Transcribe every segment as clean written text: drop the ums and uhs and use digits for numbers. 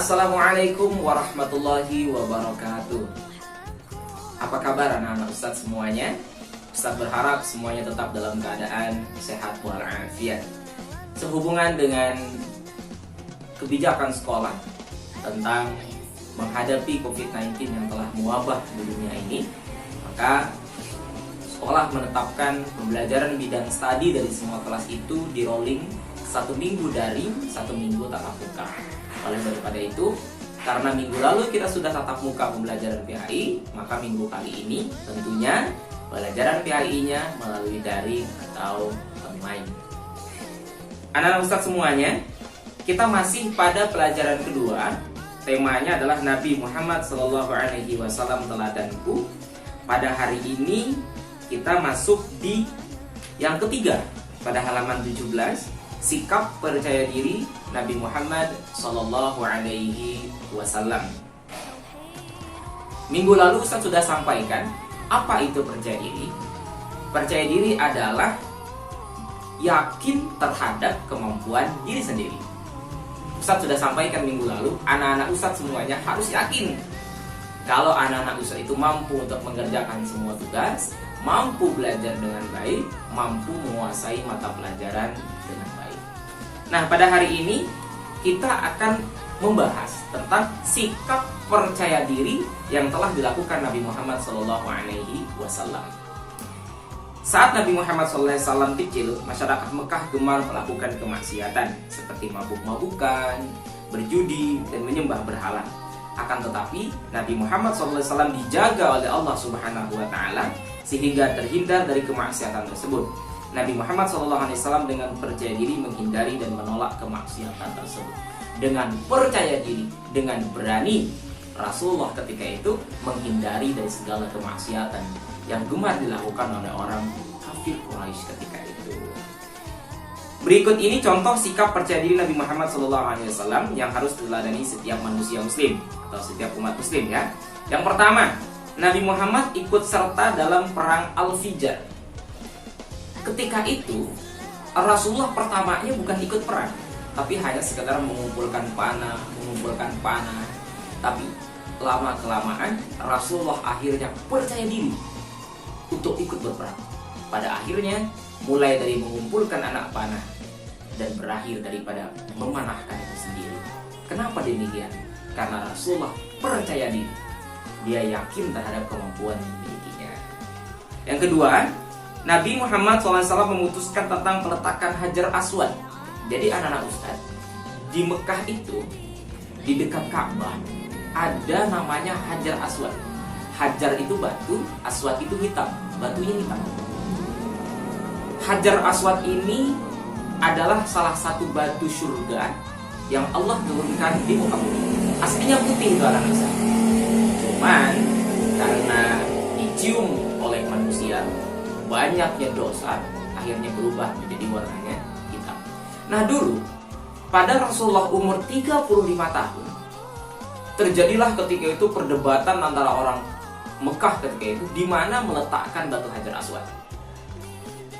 Assalamualaikum warahmatullahi wabarakatuh. Apa kabar anak-anak Ustadz semuanya? Ustadz berharap semuanya tetap dalam keadaan sehat walafiat. Sehubungan dengan kebijakan sekolah tentang menghadapi COVID-19 yang telah mewabah di dunia ini, maka sekolah menetapkan pembelajaran bidang studi dari semua kelas itu di rolling 1 minggu daring, 1 minggu tatap muka. Oleh daripada itu, karena minggu lalu kita sudah tatap muka pembelajaran PAI, maka minggu kali ini tentunya pembelajaran PAI-nya melalui daring atau online. Anak-anak Ustadz semuanya, kita masih pada pelajaran kedua. Temanya adalah Nabi Muhammad SAW teladanku. Pada hari ini kita masuk di yang ketiga pada halaman 17, sikap percaya diri Nabi Muhammad SAW. Minggu lalu Ustaz sudah sampaikan apa itu percaya diri. Percaya diri adalah yakin terhadap kemampuan diri sendiri. Ustaz sudah sampaikan minggu lalu, anak-anak Ustaz semuanya harus yakin kalau anak-anak Ustaz itu mampu untuk mengerjakan semua tugas, mampu belajar dengan baik, mampu menguasai mata pelajaran dengan baik. Nah, pada hari ini kita akan membahas tentang sikap percaya diri yang telah dilakukan Nabi Muhammad SAW. Saat Nabi Muhammad SAW kecil, masyarakat Mekah gemar melakukan kemaksiatan seperti mabuk-mabukan, berjudi, dan menyembah berhala. Akan tetapi Nabi Muhammad SAW dijaga oleh Allah Subhanahu wa Ta'ala sehingga terhindar dari kemaksiatan tersebut. Nabi Muhammad SAW dengan percaya diri menghindari dan menolak kemaksiatan tersebut. Dengan percaya diri, dengan berani, Rasulullah ketika itu menghindari dari segala kemaksiatan yang gemar dilakukan oleh orang kafir Quraisy ketika itu. Berikut ini contoh sikap percaya diri Nabi Muhammad SAW yang harus diteladani setiap manusia muslim atau setiap umat muslim ya. Yang pertama, Nabi Muhammad ikut serta dalam perang Al-Fijar. Ketika itu Rasulullah pertamanya bukan ikut perang, tapi hanya sekedar mengumpulkan panah. Tapi lama-kelamaan Rasulullah akhirnya percaya diri untuk ikut berperang. Pada akhirnya mulai dari mengumpulkan anak panah dan berakhir daripada memanahkan itu sendiri. Kenapa demikian? Karena Rasulullah percaya diri. Dia yakin terhadap kemampuan yang dimilikinya. Yang kedua, Nabi Muhammad SAW memutuskan tentang peletakan Hajar Aswad. Jadi anak-anak Ustaz, di Mekah itu, di dekat Ka'bah, ada namanya Hajar Aswad. Hajar itu batu, aswad itu hitam, batunya hitam. Hajar Aswad ini adalah salah satu batu surga yang Allah turunkan di muka bumi. Aslinya putih itu anak-anak Ustaz. Cuman karena dicium oleh manusia, banyaknya dosa, akhirnya berubah menjadi warnanya hitam. Nah dulu, pada Rasulullah umur 35 tahun, terjadilah ketika itu perdebatan antara orang Mekah ketika itu di mana meletakkan batu Hajar Aswad.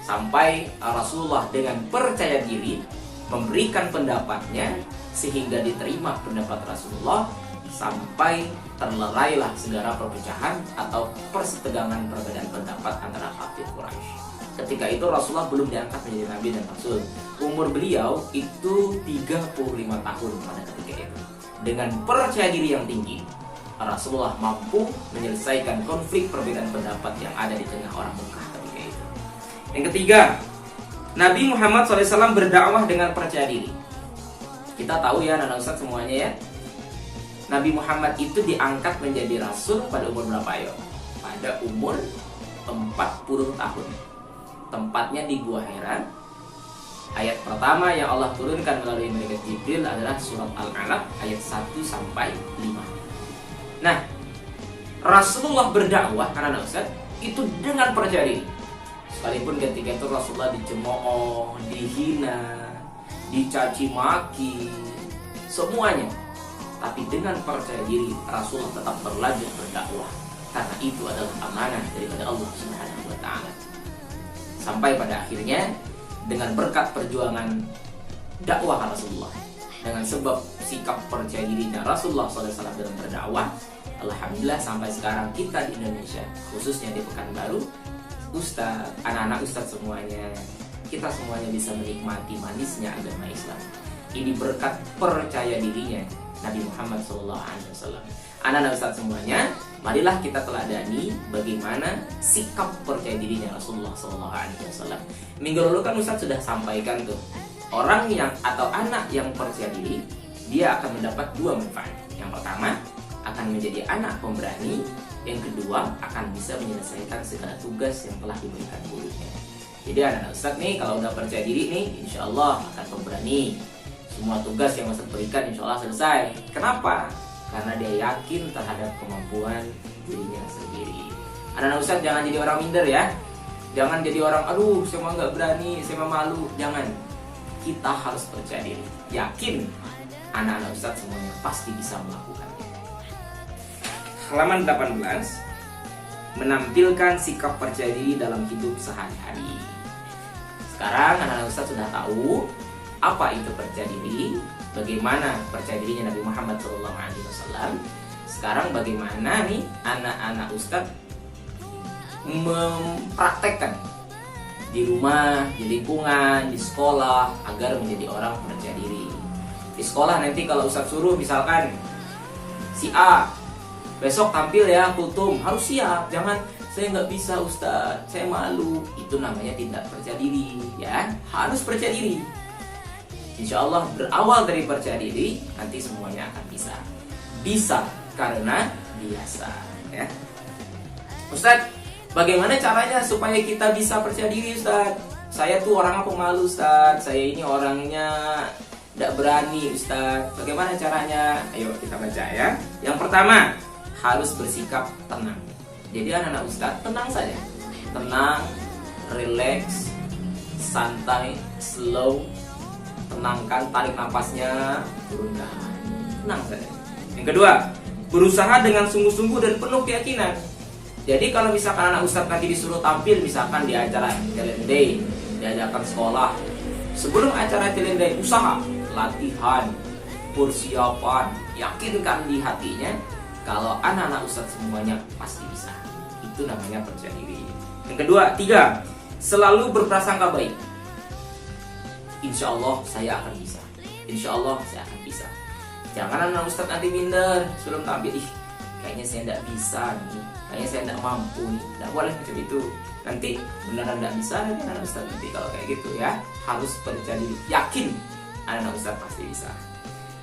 Sampai Rasulullah dengan percaya diri memberikan pendapatnya sehingga diterima pendapat Rasulullah, sampai terlerailah segala perpecahan atau persetegangan perbedaan pendapat antara kafir Quraisy. Ketika itu Rasulullah belum diangkat menjadi nabi dan rasul. Umur beliau itu 35 tahun pada ketika itu. Dengan percaya diri yang tinggi, Rasulullah mampu menyelesaikan konflik perbedaan pendapat yang ada di tengah orang Mekah ketika itu. Yang ketiga, Nabi Muhammad SAW berdakwah dengan percaya diri. Kita tahu ya anak-anak Ustaz semuanya ya, Nabi Muhammad itu diangkat menjadi Rasul pada umur berapa ayo? Pada umur 40 tahun. Tempatnya di Gua Hira. Ayat pertama yang Allah turunkan melalui malaikat Jibril adalah surat Al-Alaq ayat 1 sampai 5. Nah, Rasulullah berdakwah karena Ustaz itu dengan percaya diri. Sekalipun ketika itu Rasulullah dicemooh, dihina, dicaci maki, semuanya. Tapi dengan percaya diri Rasulullah tetap berlanjut berdakwah karena itu adalah amanah daripada Allah Subhanahu wa Ta'ala. Sampai pada akhirnya dengan berkat perjuangan dakwah Rasulullah, dengan sebab sikap percaya dirinya Rasulullah SAW dalam berdakwah, alhamdulillah sampai sekarang kita di Indonesia, khususnya di Pekanbaru, ustaz, anak-anak ustaz semuanya, kita semuanya bisa menikmati manisnya agama Islam. Ini berkat percaya dirinya Nabi Muhammad SAW. Anak-anak ustaz semuanya, marilah kita teladani bagaimana sikap percaya dirinya Rasulullah SAW. Minggu lalu kan ustaz sudah sampaikan tuh, orang yang atau anak yang percaya diri, dia akan mendapat dua manfaat. Yang pertama, akan menjadi anak pemberani. Yang kedua, akan bisa menyelesaikan segala tugas yang telah diberikan gurunya. Jadi anak-anak ustaz nih, kalau udah percaya diri nih, insya Allah akan pemberani. Semua tugas yang ustaz berikan insya Allah selesai. Kenapa? Karena dia yakin terhadap kemampuan dirinya sendiri. Anak-anak ustaz jangan jadi orang minder ya. Jangan jadi orang, aduh saya mah nggak berani, saya mah malu. Jangan. Kita harus percaya diri. Yakin anak-anak ustaz semuanya pasti bisa melakukannya. Halaman 18, menampilkan sikap percaya diri dalam hidup sehari-hari. Sekarang anak-anak ustaz sudah tahu apa itu percaya diri, bagaimana percaya dirinya Nabi Muhammad SAW. Sekarang bagaimana nih anak-anak ustaz mempraktekkan di rumah, di lingkungan, di sekolah agar menjadi orang percaya diri. Di sekolah nanti kalau ustaz suruh misalkan si A besok tampil ya kultum, harus siap. Jangan saya nggak bisa ustaz, saya malu. Itu namanya tidak percaya diri ya. Harus percaya diri. Insya Allah berawal dari percaya diri, nanti semuanya akan bisa. Bisa karena biasa ya. Ustaz, bagaimana caranya supaya kita bisa percaya diri Ustaz? Saya tuh orang pemalu Ustaz, saya ini orangnya tidak berani Ustaz. Bagaimana caranya? Ayo kita baca ya. Yang pertama, harus bersikap tenang. Jadi anak-anak ustaz tenang saja. Tenang, relax, santai, slow. Tenangkan, tarik napasnya, turunkan. Tenang saja. Yang kedua, berusaha dengan sungguh-sungguh dan penuh keyakinan. Jadi kalau misalkan anak ustaz nanti disuruh tampil, misalkan di acara talent day, diajarkan sekolah, sebelum acara talent day, usaha, latihan, persiapan, yakinkan di hatinya kalau anak-anak ustaz semuanya pasti bisa. Itu namanya percaya diri. Yang kedua, tiga, selalu berprasangka baik. Insya Allah saya akan bisa. Insya Allah saya akan bisa. Jangan anak ustaz nanti minder sebelum tampil. Kayaknya saya tidak bisa nih. Kayaknya saya tidak mampu nih. Tidak boleh macam itu. Nanti beneran tidak bisa anak ustaz nanti kalau kayak gitu ya. Harus percaya diri. Yakin anak ustaz pasti bisa.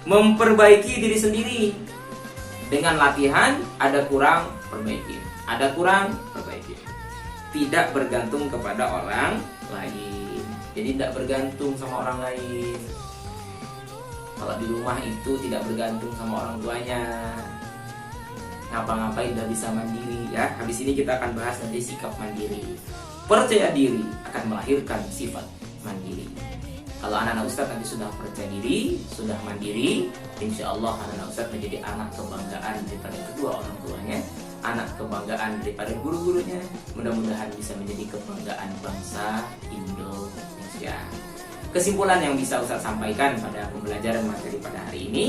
Memperbaiki diri sendiri. Dengan latihan, ada kurang, perbaiki. Ada kurang, perbaiki. Tidak bergantung kepada orang lain. Jadi tidak bergantung sama orang lain. Kalau di rumah itu tidak bergantung sama orang tuanya. Ngapa-ngapain udah bisa mandiri ya. Habis ini kita akan bahas nanti sikap mandiri. Percaya diri akan melahirkan sifat mandiri. Kalau anak-anak ustaz nanti sudah percaya diri, sudah mandiri, insya Allah anak-anak ustaz menjadi anak kebanggaan daripada kedua orang tuanya, anak kebanggaan daripada guru-gurunya. Mudah-mudahan bisa menjadi kebanggaan bangsa Indonesia. Kesimpulan yang bisa ustaz sampaikan pada pembelajaran materi pada hari ini,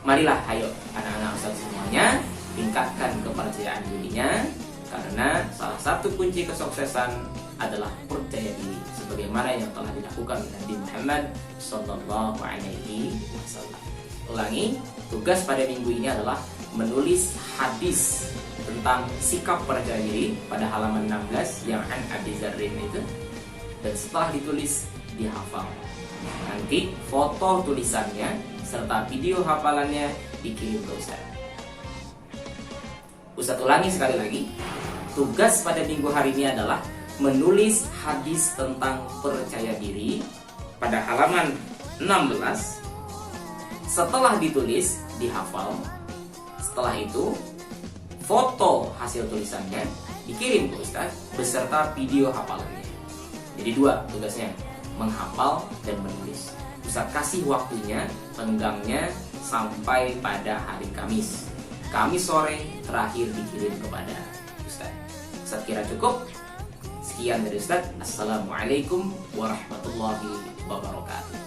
marilah ayo anak-anak ustaz semuanya tingkatkan kepercayaan dirinya, karena salah satu kunci kesuksesan adalah percaya diri sebagaimana yang telah dilakukan oleh Nabi Muhammad sallallahu alaihi wasallam. Ulangi, tugas pada minggu ini adalah menulis hadis tentang sikap percaya diri pada halaman 16 yang an Abi Dzarrin itu, dan setelah ditulis dihafal. Nanti foto tulisannya serta video hafalannya dikirim ke Ustaz. Ustaz ulangi sekali lagi. Tugas pada minggu hari ini adalah menulis hadis tentang percaya diri pada halaman 16. Setelah ditulis, dihafal. Setelah itu, foto hasil tulisannya dikirim ke Ustaz beserta video hafalannya. Jadi dua tugasnya, menghafal dan menulis. Ustaz kasih waktunya, tenggangnya sampai pada hari Kamis. Kamis sore terakhir dikirim kepada Ustaz. Ustaz kira cukup? Sekian dari Ustaz. Assalamualaikum warahmatullahi wabarakatuh.